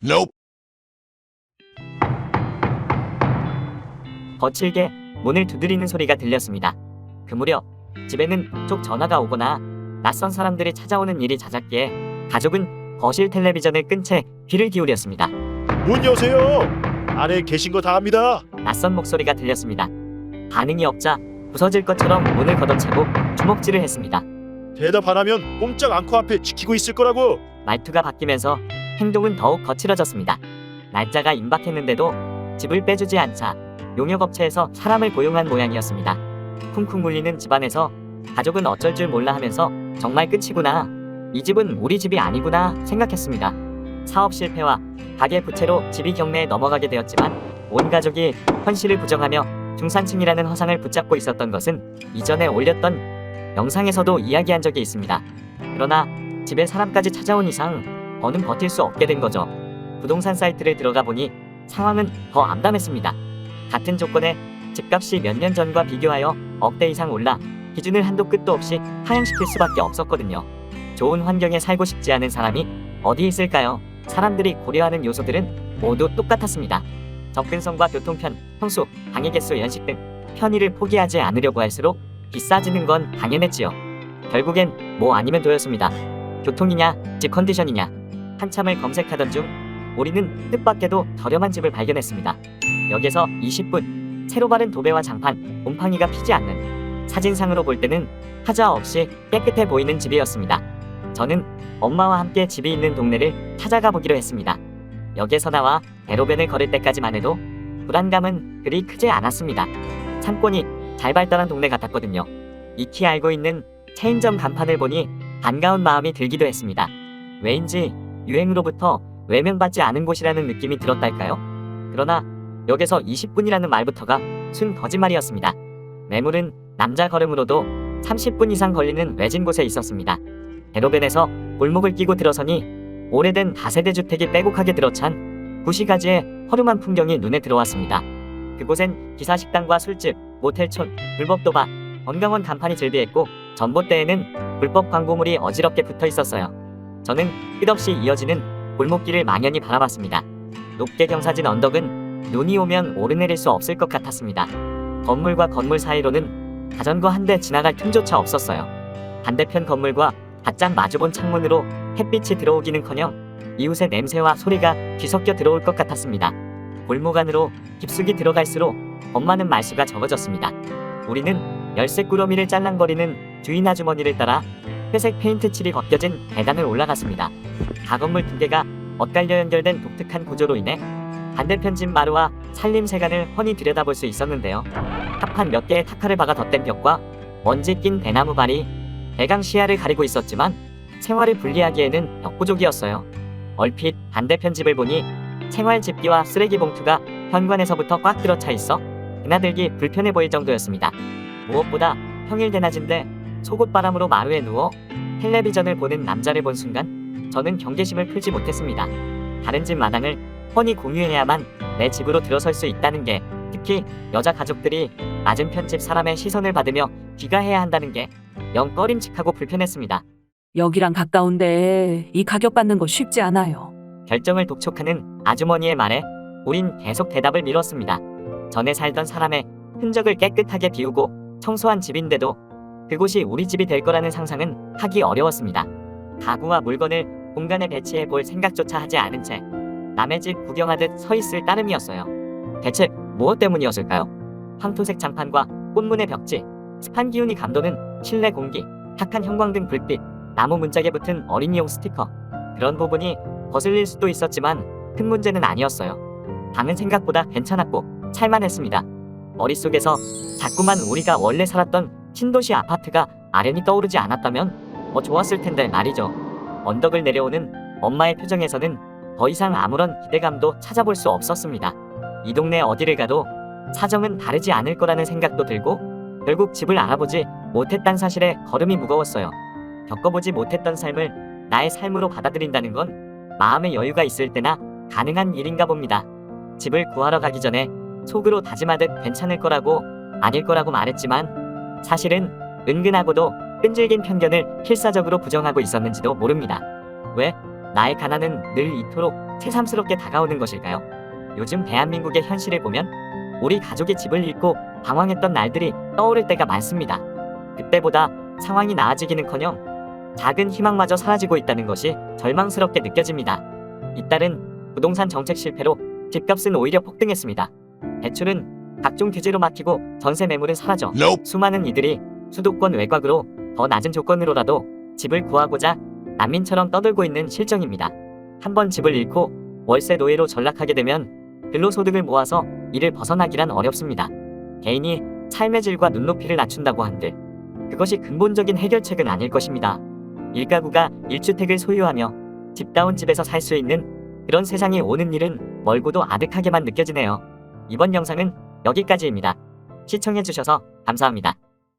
Nope. 거칠게 문을 두드리는 소리가 들렸습니다. 그 무렵 집에는 쪽 전화가 오거나 낯선 사람들이 찾아오는 일이 잦았기에 가족은 거실 텔레비전을 끈 채 귀를 기울였습니다. 문 여세요. 안에 계신 거 다 압니다. 낯선 목소리가 들렸습니다. 반응이 없자 부서질 것처럼 문을 걷어차고 주먹질을 했습니다. 대답 안 하면 꼼짝 않고 앞에 지키고 있을 거라고. 말투가 바뀌면서 행동은 더욱 거칠어졌습니다. 날짜가 임박했는데도 집을 빼주지 않자 용역업체에서 사람을 고용한 모양이었습니다. 쿵쿵 울리는 집안에서 가족은 어쩔 줄 몰라 하면서 정말 끝이구나, 이 집은 우리 집이 아니구나 생각했습니다. 사업 실패와 가계 부채로 집이 경매에 넘어가게 되었지만 온 가족이 현실을 부정하며 중산층이라는 허상을 붙잡고 있었던 것은 이전에 올렸던 영상에서도 이야기한 적이 있습니다. 그러나 집에 사람까지 찾아온 이상 더는 버틸 수 없게 된 거죠. 부동산 사이트를 들어가 보니 상황은 더 암담했습니다. 같은 조건에 집값이 몇 년 전과 비교하여 억대 이상 올라 기준을 한도 끝도 없이 하향시킬 수밖에 없었거든요. 좋은 환경에 살고 싶지 않은 사람이 어디 있을까요? 사람들이 고려하는 요소들은 모두 똑같았습니다. 접근성과 교통편, 평수, 방해 개수, 연식 등 편의를 포기하지 않으려고 할수록 비싸지는 건 당연했지요. 결국엔 뭐 아니면 도였습니다. 교통이냐, 집 컨디션이냐. 한참을 검색하던 중 우리는 뜻밖에도 저렴한 집을 발견했습니다. 역에서 20분, 새로 바른 도배와 장판, 곰팡이가 피지 않는, 사진상으로 볼 때는 하자 없이 깨끗해 보이는 집이었습니다. 저는 엄마와 함께 집이 있는 동네를 찾아가 보기로 했습니다. 역에서 나와 대로변을 걸을 때까지만 해도 불안감은 그리 크지 않았습니다. 상권이 잘 발달한 동네 같았거든요. 익히 알고 있는 체인점 간판을 보니 반가운 마음이 들기도 했습니다. 왜인지 유행으로부터 외면받지 않은 곳이라는 느낌이 들었달까요? 그러나 역에서 20분이라는 말부터가 순 거짓말이었습니다. 매물은 남자 걸음으로도 30분 이상 걸리는 외진 곳에 있었습니다. 대로변에서 골목을 끼고 들어서니 오래된 다세대 주택이 빼곡하게 들어찬 구시가지의 허름한 풍경이 눈에 들어왔습니다. 그곳엔 기사식당과 술집, 모텔촌, 불법 도박, 건강원 간판이 즐비했고 전봇대에는 불법 광고물이 어지럽게 붙어 있었어요. 저는 끝없이 이어지는 골목길을 망연히 바라봤습니다. 높게 경사진 언덕은 눈이 오면 오르내릴 수 없을 것 같았습니다. 건물과 건물 사이로는 자전거 한 대 지나갈 틈조차 없었어요. 반대편 건물과 바짝 마주본 창문으로 햇빛이 들어오기는커녕 이웃의 냄새와 소리가 뒤섞여 들어올 것 같았습니다. 골목 안으로 깊숙이 들어갈수록 엄마는 말수가 적어졌습니다. 우리는 열쇠 꾸러미를 짤랑거리는 주인 아주머니를 따라 회색 페인트 칠이 벗겨진 계단을 올라갔습니다. 가건물 두 개가 엇갈려 연결된 독특한 구조로 인해 반대편 집 마루와 산림세간을 훤히 들여다볼 수 있었는데요. 합판 몇 개의 타카를 박아 덧댄 벽과 먼지 낀 대나무 발이 대강 시야를 가리고 있었지만 생활을 분리하기에는 역부족이었어요. 얼핏 반대편 집을 보니 생활집기와 쓰레기 봉투가 현관에서부터 꽉 들어차 있어 드나들기 불편해 보일 정도였습니다. 무엇보다 평일 대낮인데 속옷바람으로 마루에 누워 텔레비전을 보는 남자를 본 순간 저는 경계심을 풀지 못했습니다. 다른 집 마당을 뻔히 공유해야만 내 집으로 들어설 수 있다는 게, 특히 여자 가족들이 맞은편 집 사람의 시선을 받으며 귀가해야 한다는 게 영 꺼림칙하고 불편했습니다. 여기랑 가까운데 이 가격 받는 거 쉽지 않아요. 결정을 독촉하는 아주머니의 말에 우린 계속 대답을 미뤘습니다. 전에 살던 사람의 흔적을 깨끗하게 비우고 청소한 집인데도 그곳이 우리 집이 될 거라는 상상은 하기 어려웠습니다. 가구와 물건을 공간에 배치해 볼 생각조차 하지 않은 채 남의 집 구경하듯 서 있을 따름이었어요. 대체 무엇 때문이었을까요? 황토색 장판과 꽃무늬 벽지, 습한 기운이 감도는 실내 공기, 탁한 형광등 불빛, 나무 문짝에 붙은 어린이용 스티커, 그런 부분이 거슬릴 수도 있었지만 큰 문제는 아니었어요. 방은 생각보다 괜찮았고 살만했습니다. 머릿속에서 자꾸만 우리가 원래 살았던 신도시 아파트가 아련히 떠오르지 않았다면 좋았을 텐데 말이죠. 언덕을 내려오는 엄마의 표정에서는 더 이상 아무런 기대감도 찾아볼 수 없었습니다. 이 동네 어디를 가도 사정은 다르지 않을 거라는 생각도 들고 결국 집을 알아보지 못했단 사실에 걸음이 무거웠어요. 겪어보지 못했던 삶을 나의 삶으로 받아들인다는 건 마음의 여유가 있을 때나 가능한 일인가 봅니다. 집을 구하러 가기 전에 속으로 다짐하듯 괜찮을 거라고 아닐 거라고 말했지만 사실은 은근하고도 끈질긴 편견을 필사적으로 부정하고 있었는지도 모릅니다. 왜? 나의 가난은 늘 이토록 새삼스럽게 다가오는 것일까요? 요즘 대한민국의 현실을 보면 우리 가족이 집을 잃고 방황했던 날들이 떠오를 때가 많습니다. 그때보다 상황이 나아지기는커녕 작은 희망마저 사라지고 있다는 것이 절망스럽게 느껴집니다. 잇따른 부동산 정책 실패로 집값은 오히려 폭등했습니다. 대출은 각종 규제로 막히고 전세 매물은 사라져 수많은 이들이 수도권 외곽으로 더 낮은 조건으로라도 집을 구하고자 난민처럼 떠들고 있는 실정입니다. 한번 집을 잃고 월세 노예로 전락하게 되면 근로소득을 모아서 이를 벗어나기란 어렵습니다. 개인이 삶의 질과 눈높이를 낮춘다고 한들 그것이 근본적인 해결책은 아닐 것입니다. 일가구가 1주택을 소유하며 집다운 집에서 살 수 있는 그런 세상이 오는 일은 멀고도 아득하게만 느껴지네요. 이번 영상은 여기까지입니다. 시청해주셔서 감사합니다.